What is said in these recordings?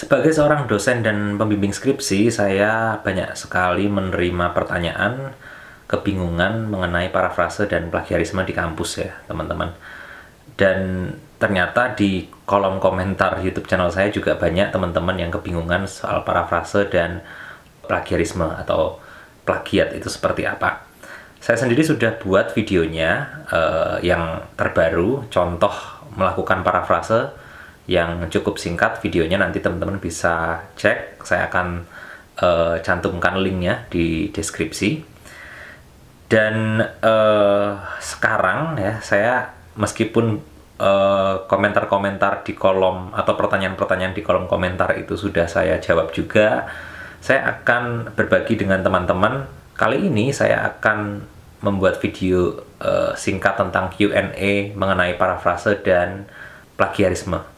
Sebagai seorang dosen dan pembimbing skripsi, saya banyak sekali menerima pertanyaan, kebingungan mengenai parafrase dan plagiarisme di kampus ya, teman-teman. Dan ternyata di kolom komentar YouTube channel saya juga banyak teman-teman yang kebingungan soal parafrase dan plagiarisme atau plagiat itu seperti apa. Saya sendiri sudah buat videonya yang terbaru, contoh melakukan parafrase yang cukup singkat. Videonya nanti teman-teman bisa cek, saya akan cantumkan linknya di deskripsi. Dan sekarang ya, saya meskipun komentar-komentar di kolom atau pertanyaan-pertanyaan di kolom komentar itu sudah saya jawab juga, saya akan berbagi dengan teman-teman. Kali ini saya akan membuat video singkat tentang Q&A mengenai parafrase dan plagiarisme.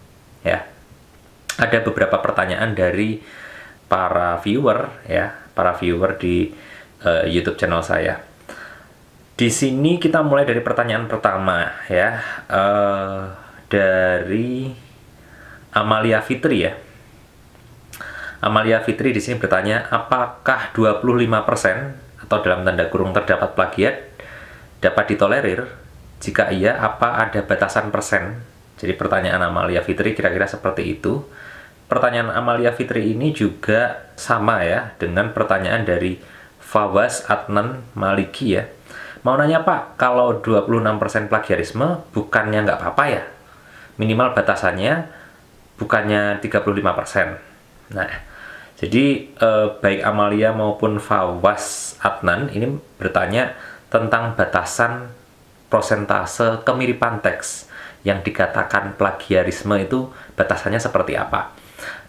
Ya, ada beberapa pertanyaan dari para viewer ya, para viewer di YouTube channel saya. Di sini kita mulai dari pertanyaan pertama ya, dari Amalia Fitri ya. Amalia Fitri di sini bertanya, apakah 25% atau dalam tanda kurung terdapat plagiat dapat ditolerir? Jika iya, apa ada batasan persen? Jadi pertanyaan Amalia Fitri kira-kira seperti itu. Pertanyaan Amalia Fitri ini juga sama ya dengan pertanyaan dari Fawaz Adnan Maliki ya. Mau nanya Pak, kalau 26% plagiarisme bukannya nggak apa-apa ya? Minimal batasannya bukannya 35%. Nah, jadi baik Amalia maupun Fawaz Adnan ini bertanya tentang batasan prosentase kemiripan teks yang dikatakan plagiarisme itu batasannya seperti apa.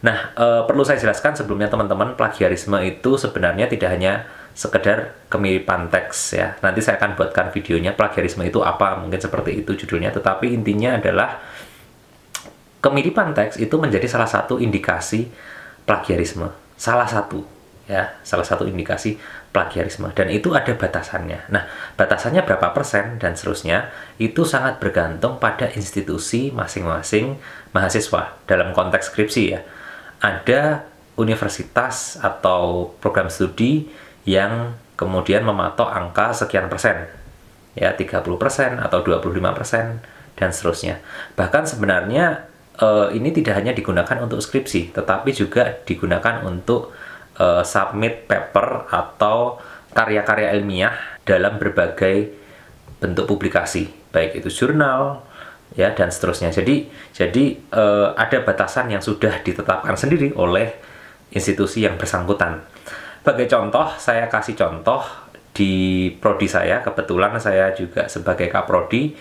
Nah, perlu saya jelaskan sebelumnya teman-teman, plagiarisme itu sebenarnya tidak hanya sekedar kemiripan teks ya. Nanti saya akan buatkan videonya plagiarisme itu apa, mungkin seperti itu judulnya, tetapi intinya adalah kemiripan teks itu menjadi salah satu indikasi plagiarisme. Salah satu indikasi plagiarisme, dan itu ada batasannya. Nah, batasannya berapa persen dan seterusnya itu sangat bergantung pada institusi masing-masing mahasiswa. Dalam konteks skripsi ya, ada universitas atau program studi yang kemudian mematok angka sekian persen ya, 30% atau 25% dan seterusnya. Bahkan sebenarnya ini tidak hanya digunakan untuk skripsi, tetapi juga digunakan untuk submit paper atau karya-karya ilmiah dalam berbagai bentuk publikasi, baik itu jurnal ya dan seterusnya. Jadi ada batasan yang sudah ditetapkan sendiri oleh institusi yang bersangkutan. Sebagai contoh, saya kasih contoh di prodi saya. Kebetulan saya juga sebagai kaprodi.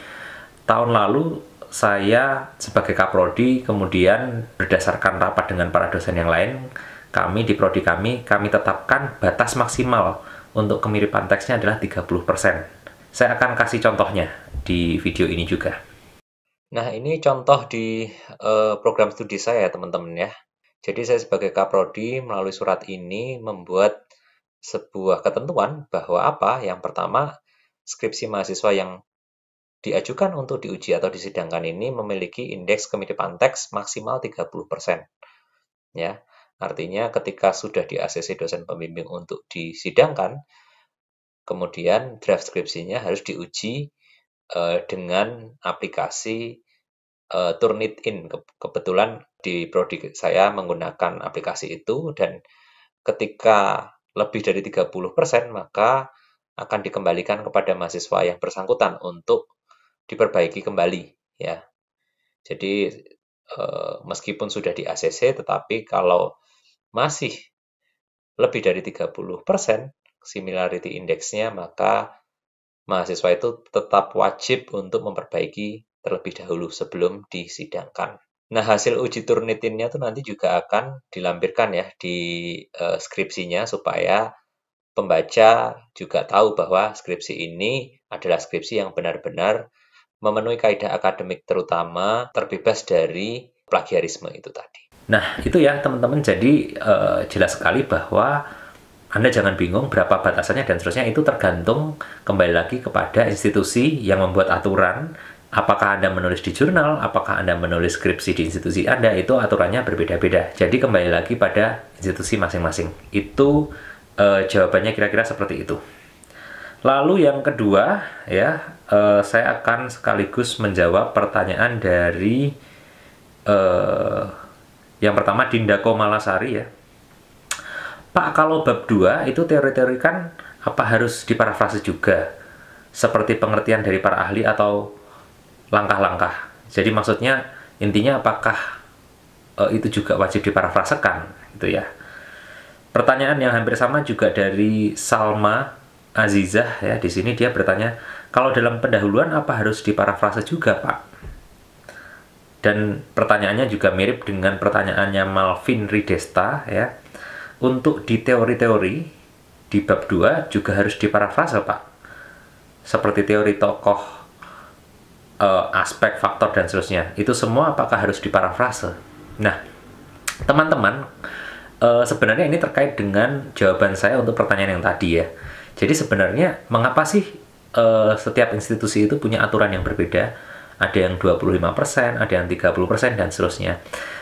Tahun lalu saya sebagai kaprodi, kemudian berdasarkan rapat dengan para dosen yang lain, kami di prodi kami tetapkan batas maksimal untuk kemiripan teksnya adalah 30%. Saya akan kasih contohnya di video ini juga. Nah, ini contoh di program studi saya teman-teman ya. Jadi saya sebagai kaprodi melalui surat ini membuat sebuah ketentuan bahwa apa? Yang pertama, skripsi mahasiswa yang diajukan untuk diuji atau disidangkan ini memiliki indeks kemiripan teks maksimal 30%. Ya. Artinya ketika sudah di ACC dosen pembimbing untuk disidangkan, kemudian draft skripsinya harus diuji dengan aplikasi Turnitin. Kebetulan di prodi saya menggunakan aplikasi itu, dan ketika lebih dari 30% maka akan dikembalikan kepada mahasiswa yang bersangkutan untuk diperbaiki kembali ya. Jadi meskipun sudah di ACC, tetapi kalau masih lebih dari 30% similarity index-nya, maka mahasiswa itu tetap wajib untuk memperbaiki terlebih dahulu sebelum disidangkan. Nah, hasil uji Turnitin-nya itu nanti juga akan dilampirkan ya di skripsinya, supaya pembaca juga tahu bahwa skripsi ini adalah skripsi yang benar-benar memenuhi kaidah akademik, terutama terbebas dari plagiarisme itu tadi. Nah, itu ya teman-teman, jadi jelas sekali bahwa Anda jangan bingung berapa batasannya dan seterusnya, itu tergantung kembali lagi kepada institusi yang membuat aturan Apakah Anda menulis di jurnal, apakah Anda menulis skripsi di institusi Anda, itu aturannya berbeda-beda. Jadi kembali lagi pada institusi masing-masing. Itu jawabannya kira-kira seperti itu. Lalu yang kedua, ya, saya akan sekaligus menjawab pertanyaan dari yang pertama Dinda Komalasari, ya. Pak, kalau bab 2 itu teori-teori kan apa harus diparafrase juga? Seperti pengertian dari para ahli atau langkah-langkah. Jadi maksudnya intinya apakah itu juga wajib diparafrasekan gitu ya. Pertanyaan yang hampir sama juga dari Salma Azizah, ya. Di sini dia bertanya, kalau dalam pendahuluan apa harus diparafrase juga, Pak? Dan pertanyaannya juga mirip dengan pertanyaannya Malvin Ridesta, ya. Untuk di teori-teori di bab 2 juga harus diparafrase, Pak. Seperti teori tokoh, aspek, faktor, dan seterusnya. Itu semua apakah harus diparafrase? Nah, teman-teman, sebenarnya ini terkait dengan jawaban saya untuk pertanyaan yang tadi, ya. Jadi sebenarnya mengapa sih setiap institusi itu punya aturan yang berbeda? Ada yang 25%, ada yang 30%, dan seterusnya.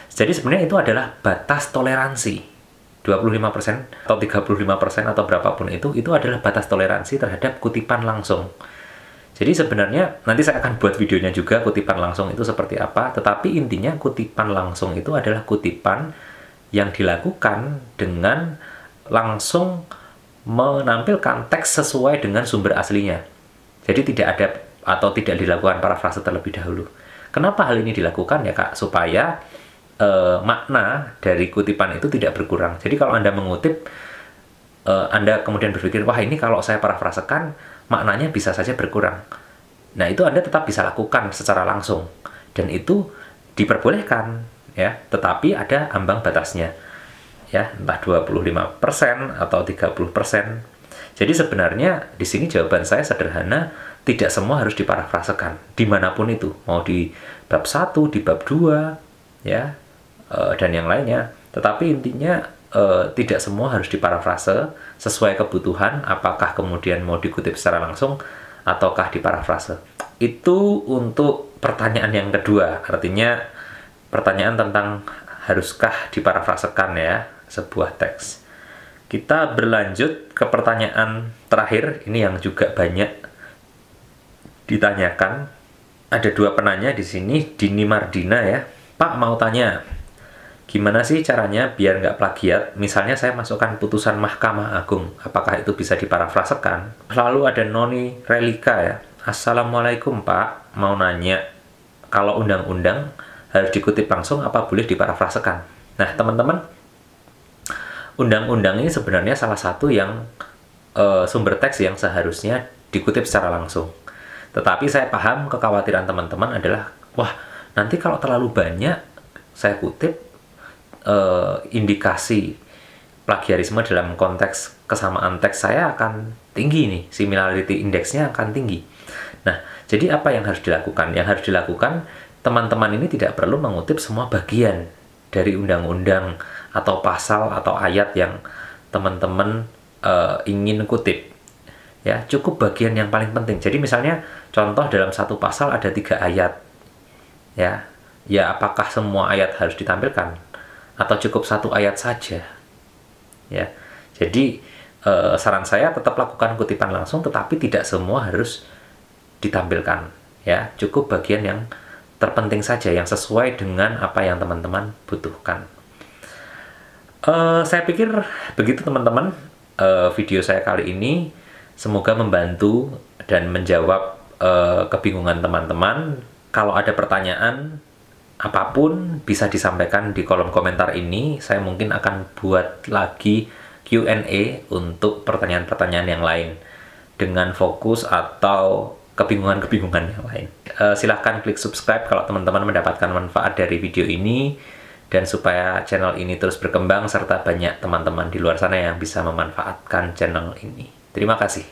Jadi sebenarnya itu adalah batas toleransi. 25% atau 35% atau berapapun itu adalah batas toleransi terhadap kutipan langsung. Jadi sebenarnya nanti saya akan buat videonya juga kutipan langsung itu seperti apa, tetapi intinya kutipan langsung itu adalah kutipan yang dilakukan dengan langsung menampilkan teks sesuai dengan sumber aslinya. Jadi tidak ada atau tidak dilakukan parafrase terlebih dahulu. Kenapa hal ini dilakukan ya, Kak? Supaya makna dari kutipan itu tidak berkurang. Jadi kalau Anda mengutip, Anda kemudian berpikir, wah ini kalau saya parafrasekan maknanya bisa saja berkurang. Nah, itu Anda tetap bisa lakukan secara langsung. Dan itu diperbolehkan, ya. Tetapi ada ambang batasnya. Ya, entah 25% atau 30%. Jadi sebenarnya di sini jawaban saya sederhana, tidak semua harus diparafrasekan dimanapun itu. Mau di bab 1, di bab 2, ya, dan yang lainnya. Tetapi intinya tidak semua harus diparafrase sesuai kebutuhan, apakah kemudian mau dikutip secara langsung ataukah diparafrase. Itu untuk pertanyaan yang kedua, artinya pertanyaan tentang haruskah diparafrasekan ya sebuah teks. Kita berlanjut ke pertanyaan terakhir, ini yang juga banyak ditanyakan. Ada dua penanya di sini, Dini Mardina ya. Pak, mau tanya, gimana sih caranya biar nggak plagiat? Misalnya saya masukkan putusan Mahkamah Agung, apakah itu bisa diparafrasekan? Lalu ada Noni Relika ya. Assalamualaikum Pak, mau nanya, kalau undang-undang harus dikutip langsung apa boleh diparafrasekan? Nah teman-teman, undang-undang ini sebenarnya salah satu yang sumber teks yang seharusnya dikutip secara langsung. Tetapi saya paham kekhawatiran teman-teman adalah, wah nanti kalau terlalu banyak saya kutip, indikasi plagiarisme dalam konteks kesamaan teks saya akan tinggi nih, similarity index-nya akan tinggi. Nah, jadi apa yang harus dilakukan? Yang harus dilakukan, teman-teman ini tidak perlu mengutip semua bagian dari undang-undang atau pasal atau ayat yang teman-teman ingin kutip. Ya, cukup bagian yang paling penting. Jadi misalnya, contoh dalam satu pasal ada 3 ayat. Ya, apakah semua ayat harus ditampilkan? Atau cukup 1 ayat saja? Ya, jadi saran saya tetap lakukan kutipan langsung, tetapi tidak semua harus ditampilkan. Ya, cukup bagian yang terpenting saja, yang sesuai dengan apa yang teman-teman butuhkan. Saya pikir begitu teman-teman, video saya kali ini semoga membantu dan menjawab kebingungan teman-teman. Kalau ada pertanyaan apapun bisa disampaikan di kolom komentar ini. Saya mungkin akan buat lagi Q&A untuk pertanyaan-pertanyaan yang lain dengan fokus atau kebingungan-kebingungan yang lain. Silahkan klik subscribe kalau teman-teman mendapatkan manfaat dari video ini, dan supaya channel ini terus berkembang serta banyak teman-teman di luar sana yang bisa memanfaatkan channel ini. Terima kasih.